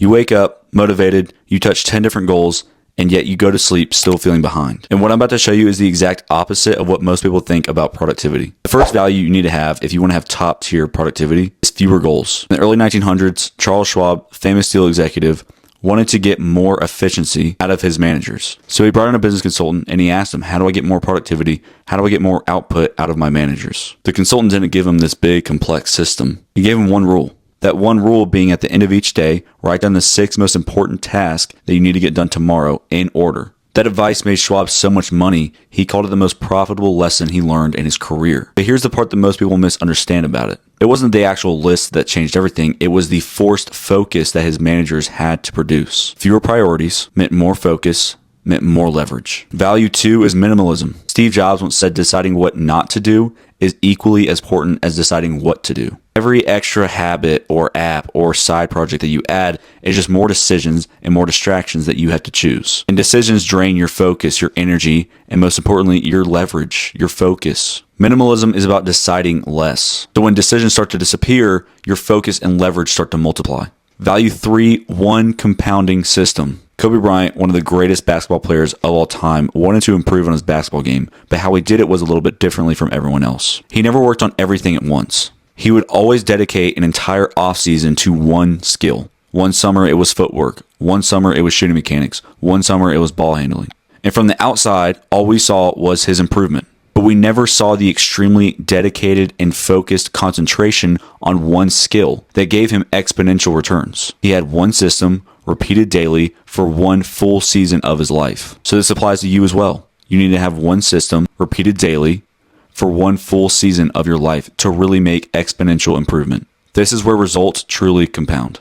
You wake up motivated, you touch 10 different goals, and yet you go to sleep still feeling behind. And what I'm about to show you is the exact opposite of what most people think about productivity. The first value you need to have if you want to have top tier productivity is fewer goals. In the early 1900s, Charles Schwab, famous steel executive, wanted to get more efficiency out of his managers. So he brought in a business consultant and he asked him, how do I get more productivity? How do I get more output out of my managers? The consultant didn't give him this big, complex system. He gave him one rule. That one rule being at the end of each day, write down the 6 most important tasks that you need to get done tomorrow in order. That advice made Schwab so much money, he called it the most profitable lesson he learned in his career. But here's the part that most people misunderstand about it. It wasn't the actual list that changed everything. It was the forced focus that his managers had to produce. Fewer priorities meant more focus, meant more leverage. Value 2 is minimalism. Steve Jobs once said deciding what not to do is equally as important as deciding what to do. Every extra habit or app or side project that you add is just more decisions and more distractions that you have to choose. And decisions drain your focus, your energy, and most importantly, your leverage, your focus. Minimalism is about deciding less. So when decisions start to disappear, your focus and leverage start to multiply. Value 3, one compounding system. Kobe Bryant, one of the greatest basketball players of all time, wanted to improve on his basketball game, but how he did it was a little bit differently from everyone else. He never worked on everything at once. He would always dedicate an entire offseason to one skill. One summer it was footwork. One summer it was shooting mechanics. One summer it was ball handling. And from the outside, all we saw was his improvement. But we never saw the extremely dedicated and focused concentration on one skill that gave him exponential returns. He had one system repeated daily for one full season of his life. So this applies to you as well. You need to have one system repeated daily for one full season of your life to really make exponential improvement. This is where results truly compound.